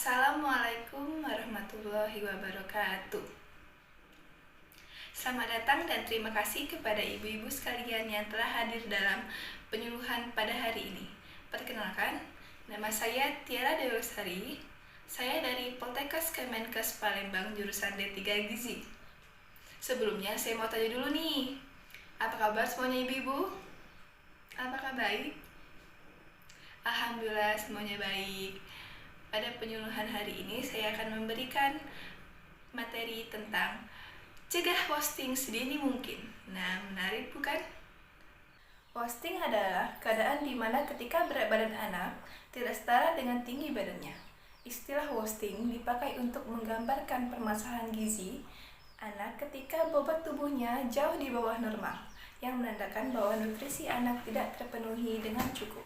Assalamualaikum warahmatullahi wabarakatuh. Selamat datang dan terima kasih kepada ibu-ibu sekalian yang telah hadir dalam penyuluhan pada hari ini. Perkenalkan, nama saya Tiara Dewi Lestari. Saya dari Poltekkes Kemenkes Palembang jurusan D3 Gizi. Sebelumnya saya mau tanya dulu nih, apa kabar semuanya ibu-ibu? Apakah baik? Alhamdulillah semuanya baik. Pada penyuluhan hari ini saya akan memberikan materi tentang cegah wasting sedini mungkin. Nah, menarik bukan? Wasting adalah keadaan di mana ketika berat badan anak tidak setara dengan tinggi badannya. Istilah wasting dipakai untuk menggambarkan permasalahan gizi anak ketika bobot tubuhnya jauh di bawah normal, yang menandakan bahwa nutrisi anak tidak terpenuhi dengan cukup.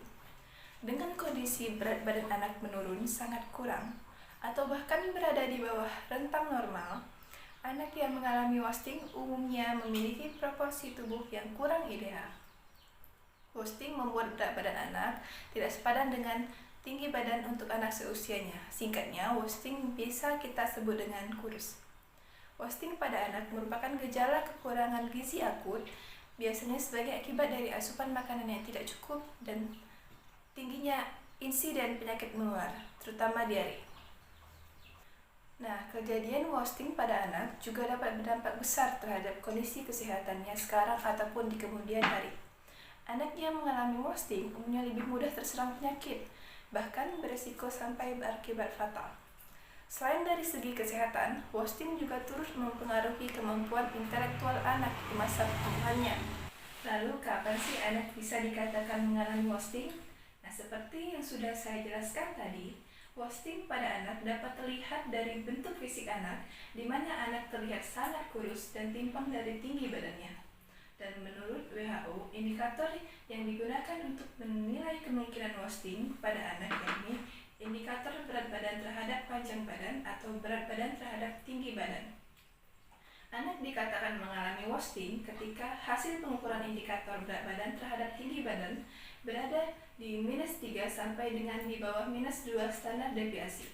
Dengan kondisi berat badan anak menurun sangat kurang atau bahkan berada di bawah rentang normal, anak yang mengalami wasting umumnya memiliki proporsi tubuh yang kurang ideal. Wasting membuat berat badan anak tidak sepadan dengan tinggi badan untuk anak seusianya. Singkatnya, wasting bisa kita sebut dengan kurus. Wasting pada anak merupakan gejala kekurangan gizi akut, biasanya sebagai akibat dari asupan makanan yang tidak cukup dan tingginya insiden penyakit menular, terutama diare. Nah, kejadian wasting pada anak juga dapat berdampak besar terhadap kondisi kesehatannya sekarang ataupun di kemudian hari. Anak yang mengalami wasting umumnya lebih mudah terserang penyakit, bahkan beresiko sampai berakibat fatal. Selain dari segi kesehatan, wasting juga turut mempengaruhi kemampuan intelektual anak di masa pertumbuhannya. Lalu, kapan sih anak bisa dikatakan mengalami wasting? Nah, seperti yang sudah saya jelaskan tadi, wasting pada anak dapat terlihat dari bentuk fisik anak, di mana anak terlihat sangat kurus dan timpang dari tinggi badannya. Dan menurut WHO, indikator yang digunakan untuk menilai kemungkinan wasting pada anak yakni indikator berat badan terhadap panjang badan atau berat badan terhadap tinggi badan. Anak dikatakan mengalami wasting ketika hasil pengukuran indikator berat badan terhadap tinggi badan berada di -3 sampai dengan di bawah -2 standar deviasi.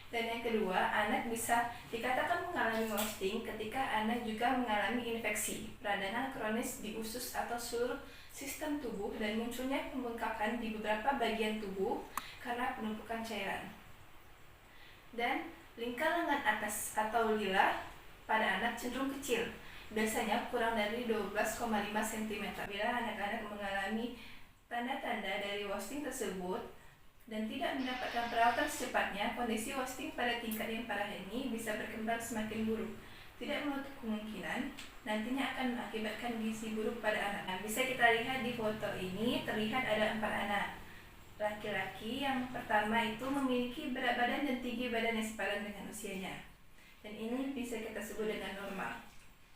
Dan yang kedua, anak bisa dikatakan mengalami wasting ketika anak juga mengalami infeksi, peradangan kronis di usus atau seluruh sistem tubuh dan munculnya pembengkakan di beberapa bagian tubuh karena penumpukan cairan. Dan lingkar lengan atas atau lila pada anak cenderung kecil, biasanya kurang dari 12,5 cm. Bila anak-anak mengalami tanda-tanda dari wasting tersebut dan tidak mendapatkan perawatan secepatnya, kondisi wasting pada tingkat yang parah ini bisa berkembang semakin buruk. Tidak menutup kemungkinan nantinya akan mengakibatkan gizi buruk pada anak. Nah, bisa kita lihat di foto ini, terlihat ada 4 anak. Laki-laki yang pertama itu memiliki berat badan dan tinggi badan yang sepadan dengan usianya. Dan ini bisa kita sebut dengan normal.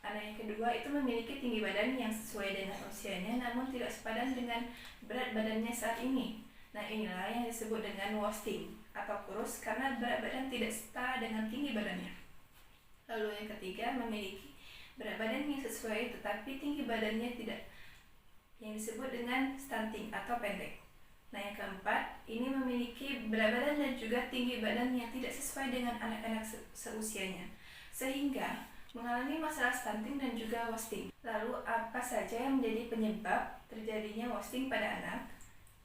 Anak yang kedua itu memiliki tinggi badan yang sesuai dengan usianya namun tidak sepadan dengan berat badannya saat ini. Nah, inilah yang disebut dengan wasting atau kurus karena berat badan tidak setara dengan tinggi badannya. Lalu yang ketiga memiliki berat badan yang sesuai tetapi tinggi badannya tidak, yang disebut dengan stunting atau pendek. Nah, yang keempat, ini memiliki berat badan dan juga tinggi badan yang tidak sesuai dengan anak-anak seusianya, sehingga mengalami masalah stunting dan juga wasting. Lalu, apa saja yang menjadi penyebab terjadinya wasting pada anak?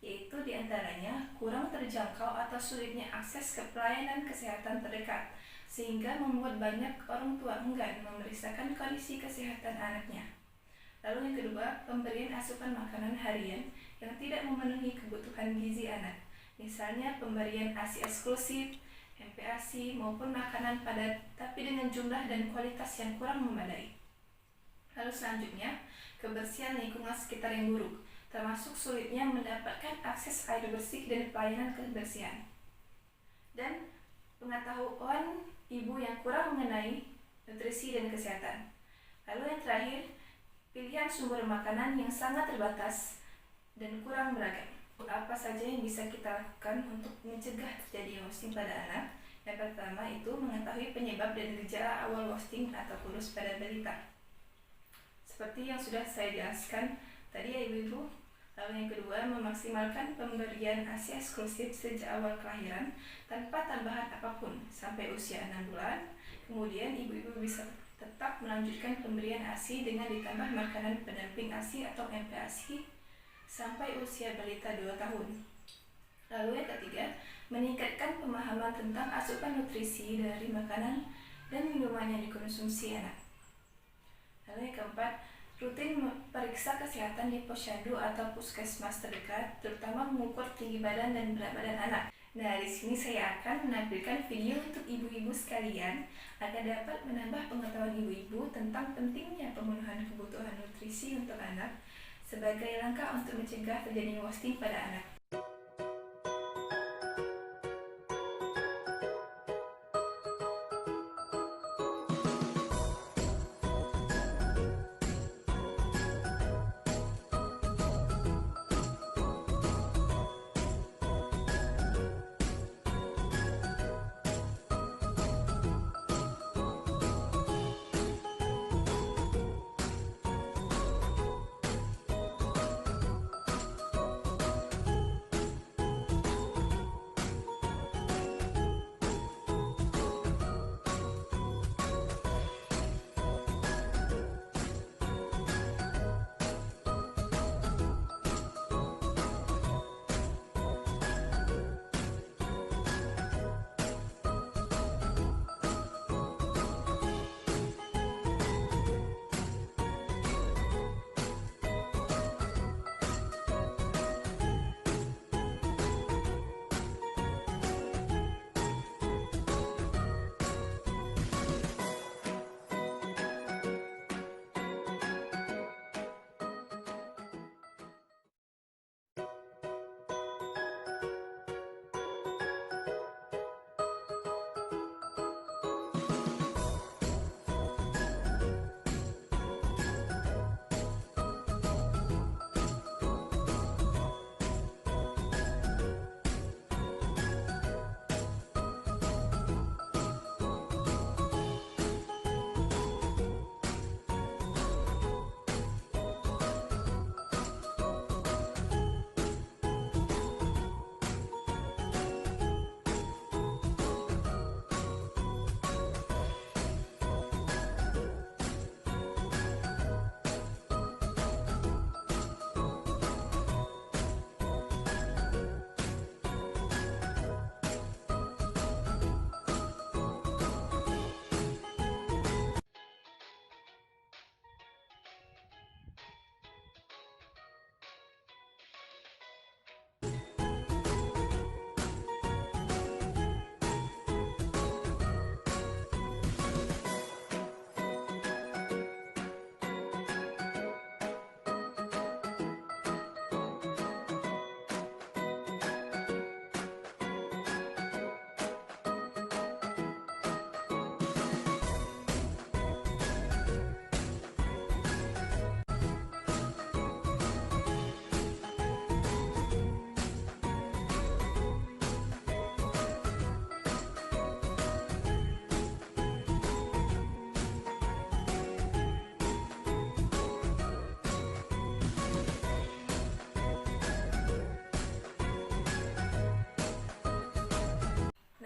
Yaitu diantaranya kurang terjangkau atau sulitnya akses ke pelayanan kesehatan terdekat, sehingga membuat banyak orang tua enggan memeriksakan kondisi kesehatan anaknya. Lalu yang kedua, pemberian asupan makanan harian yang tidak memenuhi kebutuhan gizi anak, misalnya pemberian ASI eksklusif, MPASI maupun makanan padat tapi dengan jumlah dan kualitas yang kurang memadai. Lalu selanjutnya, kebersihan lingkungan sekitar yang buruk, termasuk sulitnya mendapatkan akses air bersih dan pelayanan kebersihan. Dan pengetahuan ibu yang kurang mengenai nutrisi dan kesehatan. Lalu yang terakhir, pilihan sumber makanan yang sangat terbatas dan kurang beragam. Apa saja yang bisa kita lakukan untuk mencegah terjadi wasting pada anak? Yang pertama itu mengetahui penyebab dan gejala awal wasting atau kurus pada balita. Seperti yang sudah saya jelaskan tadi ya ibu-ibu. Lalu yang kedua, memaksimalkan pemberian ASI eksklusif sejak awal kelahiran tanpa tambahan apapun sampai usia 6 bulan. Kemudian ibu-ibu bisa tetap melanjutkan pemberian ASI dengan ditambah makanan pendamping ASI atau MPASI sampai usia balita 2 tahun. Lalu yang ketiga, meningkatkan pemahaman tentang asupan nutrisi dari makanan dan minuman yang dikonsumsi anak. Lalu yang keempat, rutin periksa kesehatan di posyandu atau puskesmas terdekat, terutama mengukur tinggi badan dan berat badan anak. Nah, di sini saya akan menampilkan video untuk ibu-ibu sekalian agar dapat menambah pengetahuan ibu-ibu tentang pentingnya pemenuhan kebutuhan nutrisi untuk anak sebagai langkah untuk mencegah terjadinya wasting pada anak.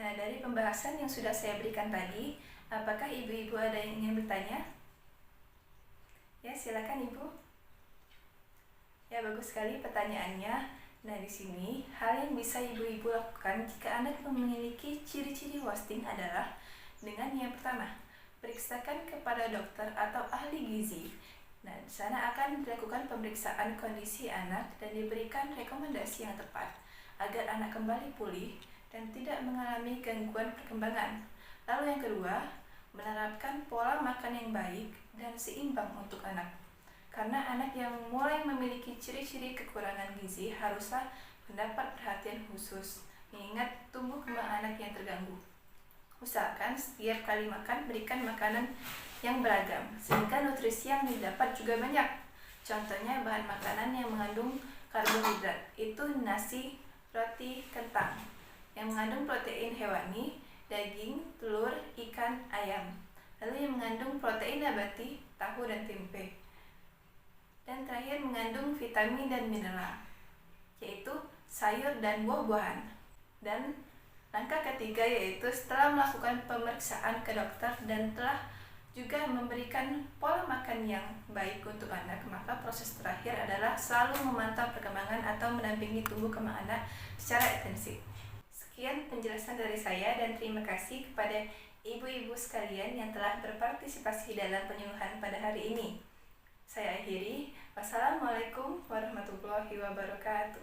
Nah, dari pembahasan yang sudah saya berikan tadi, apakah ibu-ibu ada yang ingin bertanya? Ya, silakan Ibu. Ya, bagus sekali pertanyaannya. Nah, di sini hal yang bisa ibu-ibu lakukan jika anak memiliki ciri-ciri wasting adalah dengan yang pertama, periksakan kepada dokter atau ahli gizi. Nah, di sana akan dilakukan pemeriksaan kondisi anak dan diberikan rekomendasi yang tepat agar anak kembali pulih dan tidak mengalami gangguan perkembangan. Lalu yang kedua, menerapkan pola makan yang baik dan seimbang untuk anak. Karena anak yang mulai memiliki ciri-ciri kekurangan gizi haruslah mendapat perhatian khusus, mengingat tumbuh kembang anak yang terganggu. Usahakan setiap kali makan berikan makanan yang beragam, sehingga nutrisi yang didapat juga banyak. Contohnya bahan makanan yang mengandung karbohidrat, itu nasi, roti, kentang. Yang mengandung protein hewani, daging, telur, ikan, ayam. Lalu yang mengandung protein nabati, tahu dan tempe. Dan terakhir mengandung vitamin dan mineral. yaitu sayur dan buah-buahan. Dan langkah ketiga yaitu setelah melakukan pemeriksaan ke dokter dan telah juga memberikan pola makan yang baik untuk anak, maka proses terakhir adalah selalu memantau perkembangan atau mendampingi tumbuh kembang anak secara intensif. Sekian penjelasan dari saya dan terima kasih kepada ibu-ibu sekalian yang telah berpartisipasi dalam penyuluhan pada hari ini. Saya akhiri. Wassalamualaikum warahmatullahi wabarakatuh.